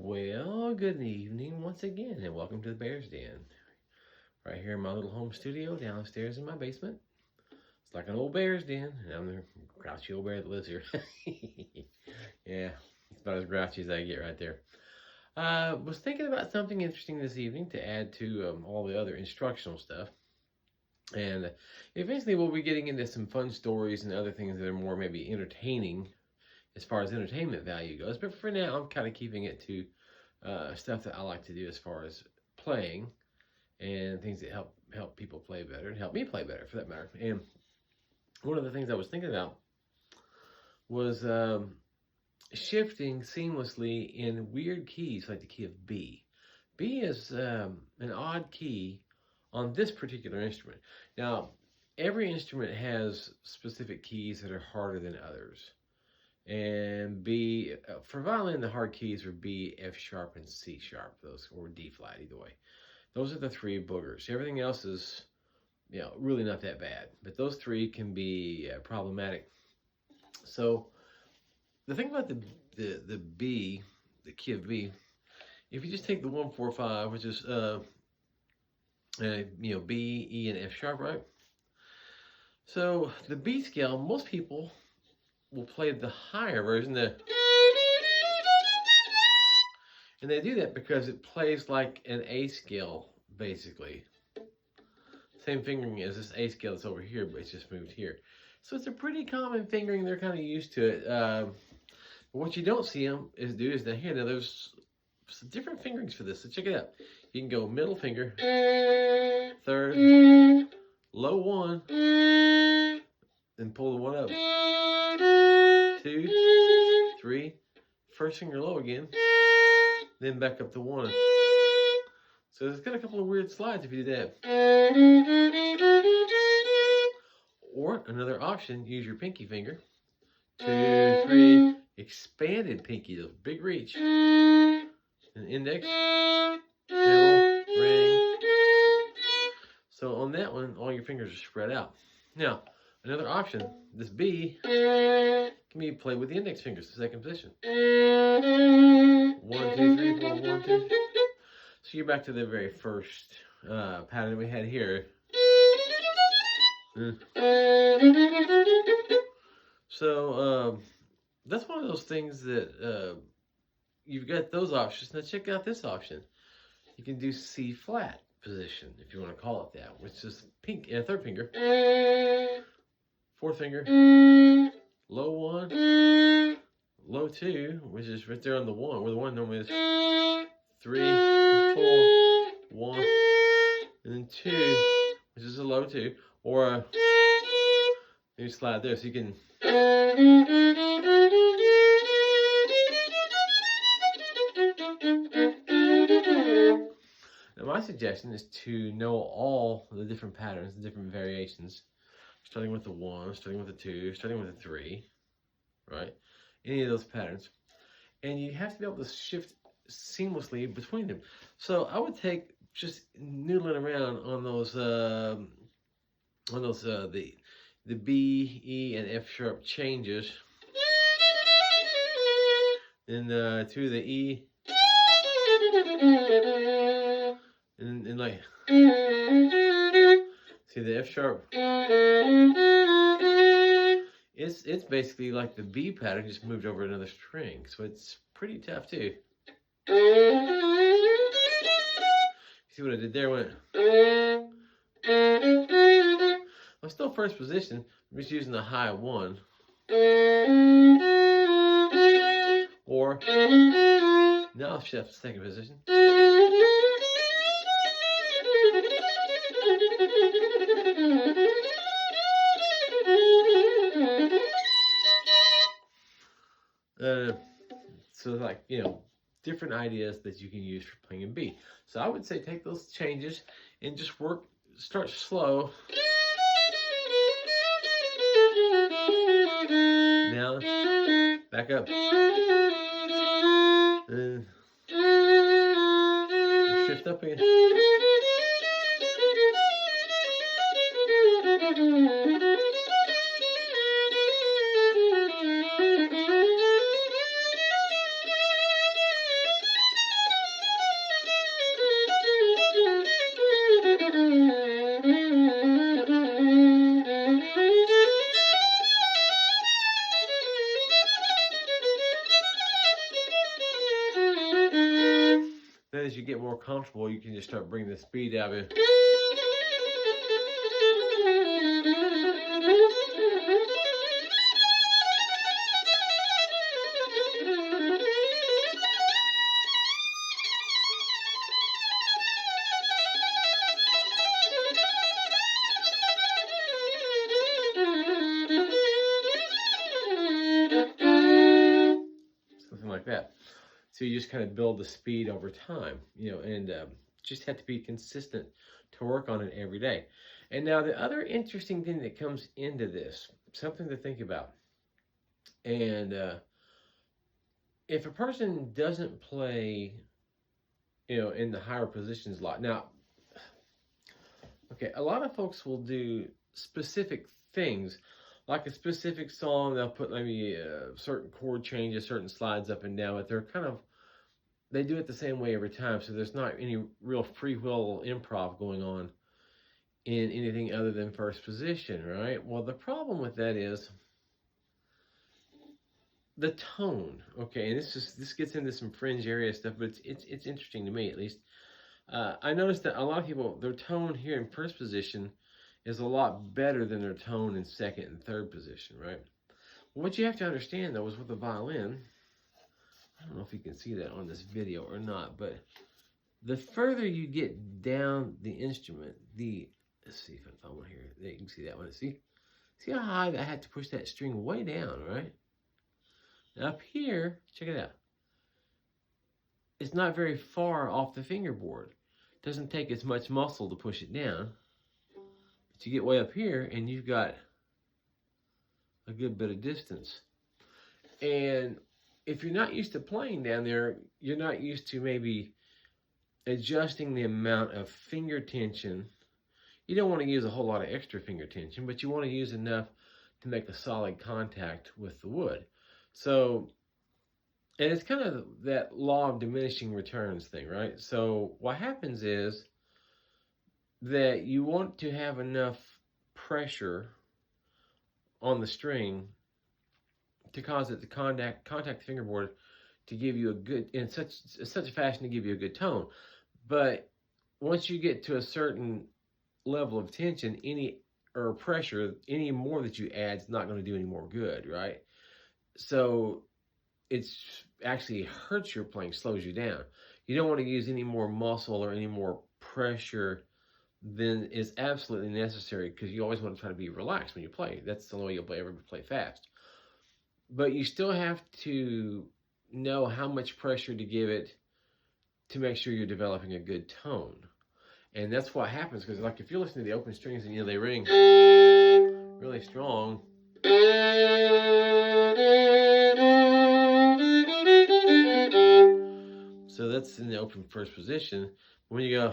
Well, good evening once again, and welcome to the Bear's Den. Right here in my little home studio downstairs in my basement. It's like an old bear's den, and I'm the grouchy old bear that lives here. Yeah, it's about as grouchy as I get right there. Was thinking about something interesting this evening to add to all the other instructional stuff. And eventually we'll be getting into some fun stories and other things that are more maybe entertaining as far as entertainment value goes. But for now, I'm kind of keeping it to stuff that I like to do as far as playing and things that help people play better and help me play better for that matter. And one of the things I was thinking about was shifting seamlessly in weird keys like the key of B. B is an odd key on this particular instrument. Now, every instrument has specific keys that are harder than others. And B, for violin, the hard keys are B, F sharp, and C sharp. Those, or D flat, either way. Those are the three boogers. Everything else is, really not that bad. But those three can be problematic. So the thing about the B, the key of B, if you just take the 1-4-5, which is B, E, and F sharp, right? So the B scale, most people will play the higher version, and they do that because it plays like an A scale, basically. Same fingering as this A scale that's over here, but it's just moved here. So it's a pretty common fingering. They're kind of used to it. What you don't see them do is down here. Now there's some different fingerings for this, so check it out. You can go middle finger, third, low one, then pull the one up. 2, 3, first finger low again, then back up to 1. So it's got a couple of weird slides if you do that. Or another option, use your pinky finger. 2, 3, expanded pinky, the big reach. And index, middle, ring. So on that one, all your fingers are spread out. Now, another option, this B can be played with the index fingers, the second position. 1, 2, 3, 4, 1, 2. So you're back to the very first pattern we had here. So that's one of those things that you've got those options. Now check out this option. You can do C flat position, if you want to call it that, which is third finger, fourth finger, low 1, low 2, which is right there on the 1, where the 1 normally is. 3, 4, 1, and then 2, which is a low 2, or you slide there, so you can. Now my suggestion is to know all the different patterns, the different variations, starting with the 1, starting with the 2, starting with the 3, right? Any of those patterns, and you have to be able to shift seamlessly between them. So I would take just noodling around on those the B, E, and F sharp changes, then to the E, and like see the F sharp. It's basically like the B pattern just moved over another string, so it's pretty tough too. See what I did there? I'm still first position. I'm just using the high 1. Or now I'll shift second position. So like, different ideas that you can use for playing in B. So I would say take those changes and just start slow. Now, back up. Shift up again. as you get more comfortable, you can just start bringing the speed out of it. Something like that. So you just kind of build the speed over time, you know, and just have to be consistent to work on it every day. And now the other interesting thing that comes into this, something to think about, and if a person doesn't play, you know, in the higher positions a lot. Now, okay, a lot of folks will do specific things, like a specific song. They'll put maybe certain chord changes, certain slides up and down, but they're kind of, they do it the same way every time. So there's not any real free will improv going on in anything other than first position, right? Well, the problem with that is the tone. Okay, and this gets into some fringe area stuff, but it's interesting to me, at least. I noticed that a lot of people, their tone here in first position is a lot better than their tone in second and third position, right? What you have to understand, though, is with the violin, I don't know if you can see that on this video or not, but the further you get down the instrument, let's see if I found one here. There, you can see that one. See how high I had to push that string way down, right? Now up here, check it out. It's not very far off the fingerboard. It doesn't take as much muscle to push it down. But you get way up here and you've got a good bit of distance. And if you're not used to playing down there, you're not used to maybe adjusting the amount of finger tension. You don't want to use a whole lot of extra finger tension, but you want to use enough to make a solid contact with the wood. So, and it's kind of that law of diminishing returns thing, right? So what happens is that you want to have enough pressure on the string to cause it to contact the fingerboard to give you a good, in such a fashion to give you a good tone. But once you get to a certain level of tension, or pressure, any more that you add is not going to do any more good, right? So it's actually hurts your playing, slows you down. You don't want to use any more muscle or any more pressure than is absolutely necessary, because you always want to try to be relaxed when you play. That's the only way you'll ever play fast. But you still have to know how much pressure to give it to make sure you're developing a good tone. And that's what happens, because like if you're listening to the open strings and they ring really strong, so that's in the open first position. When you go,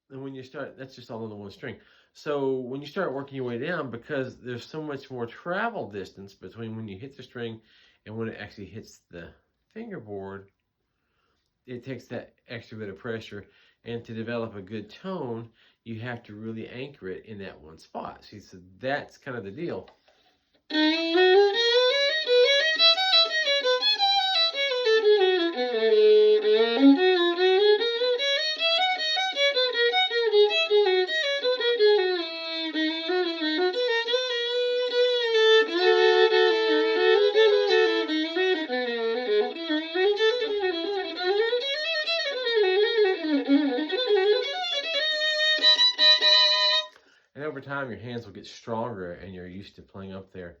and when you start, that's just all on the one string. So when you start working your way down, because there's so much more travel distance between when you hit the string and when it actually hits the fingerboard, it takes that extra bit of pressure. And to develop a good tone, you have to really anchor it in that one spot. See, so that's kind of the deal. And over time, your hands will get stronger, and you're used to playing up there.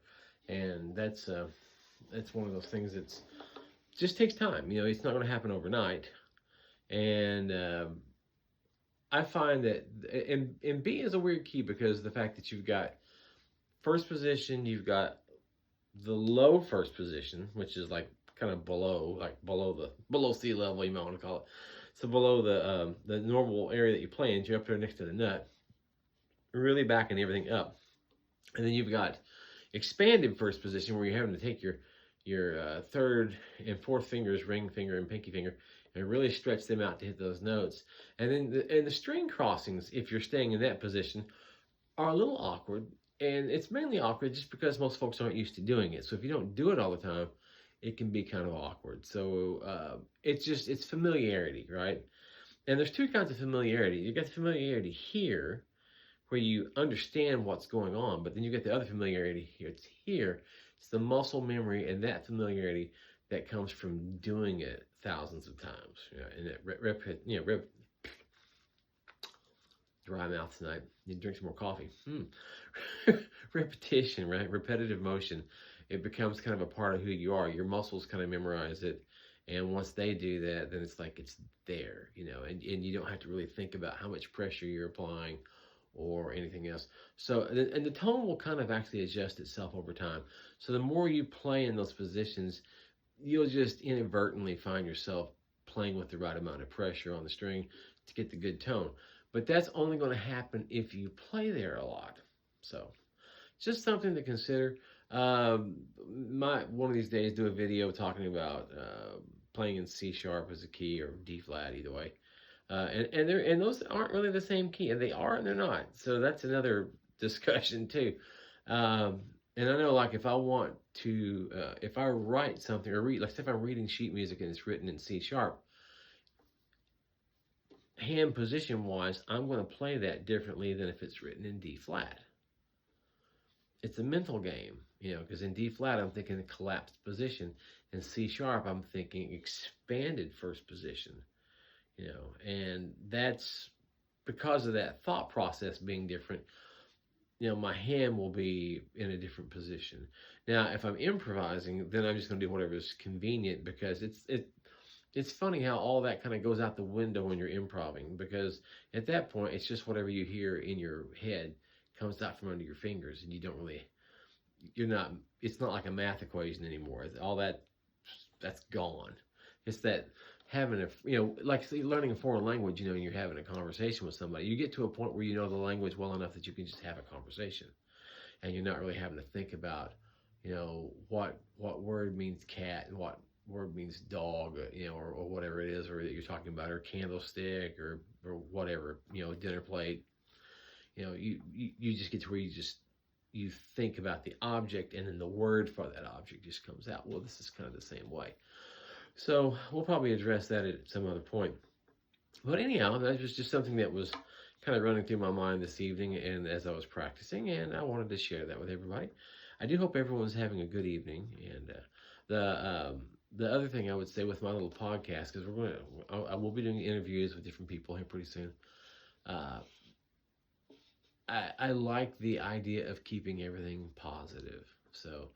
And that's one of those things that's just takes time. You know, it's not going to happen overnight. And I find that, and B is a weird key, because of the fact that you've got first position, you've got the low first position, which is like kind of below sea level, you might want to call it. So below the normal area that you play in, you're up there next to the nut, really backing everything up. And then you've got expanded first position, where you're having to take your third and fourth fingers, ring finger and pinky finger, and really stretch them out to hit those notes. And then the string crossings, if you're staying in that position, are a little awkward. And it's mainly awkward just because most folks aren't used to doing it. So if you don't do it all the time, it can be kind of awkward. So it's familiarity, right? And there's two kinds of familiarity. You got the familiarity here, where you understand what's going on, but then you get the other familiarity here. It's here. It's the muscle memory and that familiarity that comes from doing it thousands of times. And that dry mouth tonight. You drink some more coffee. Repetition, right? Repetitive motion. It becomes kind of a part of who you are. Your muscles kind of memorize it. And once they do that, then it's like it's there, and you don't have to really think about how much pressure you're applying or anything else. So, and the tone will kind of actually adjust itself over time. So the more you play in those positions, you'll just inadvertently find yourself playing with the right amount of pressure on the string to get the good tone. But that's only going to happen if you play there a lot. So, just something to consider. One of these days do a video talking about playing in C sharp as a key or D flat, either way. And those aren't really the same key, and they are and they're not. So that's another discussion too. And I know, like, if I want to, if I write something or read, like, if I'm reading sheet music and it's written in C sharp, hand position wise, I'm going to play that differently than if it's written in D flat. It's a mental game, because in D flat, I'm thinking a collapsed position. In C sharp, I'm thinking expanded first position, and that's because of that thought process being different. My hand will be in a different position. Now, if I'm improvising, then I'm just going to do whatever's convenient, because it's funny how all that kind of goes out the window when you're improvising, because at that point, it's just whatever you hear in your head comes out from under your fingers, and it's not like a math equation anymore. All that's gone. It's that having like learning a foreign language, and you're having a conversation with somebody. You get to a point where you know the language well enough that you can just have a conversation, and you're not really having to think about, what word means cat and what word means dog, or whatever it is, or that you're talking about, or candlestick, or whatever, dinner plate. You just get to where you think about the object, and then the word for that object just comes out. Well, this is kind of the same way. So we'll probably address that at some other point. But anyhow, that was just something that was kind of running through my mind this evening, and as I was practicing, and I wanted to share that with everybody. I do hope everyone's having a good evening. And the other thing I would say with my little podcast, because I will be doing interviews with different people here pretty soon. I like the idea of keeping everything positive. So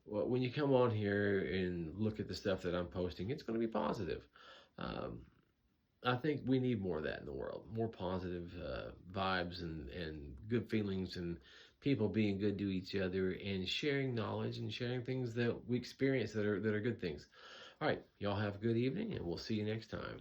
when you come on here and look at the stuff that I'm posting, it's going to be positive. I think we need more of that in the world, more positive vibes and good feelings, and people being good to each other and sharing knowledge and sharing things that we experience that are good things. All right, y'all have a good evening, and we'll see you next time.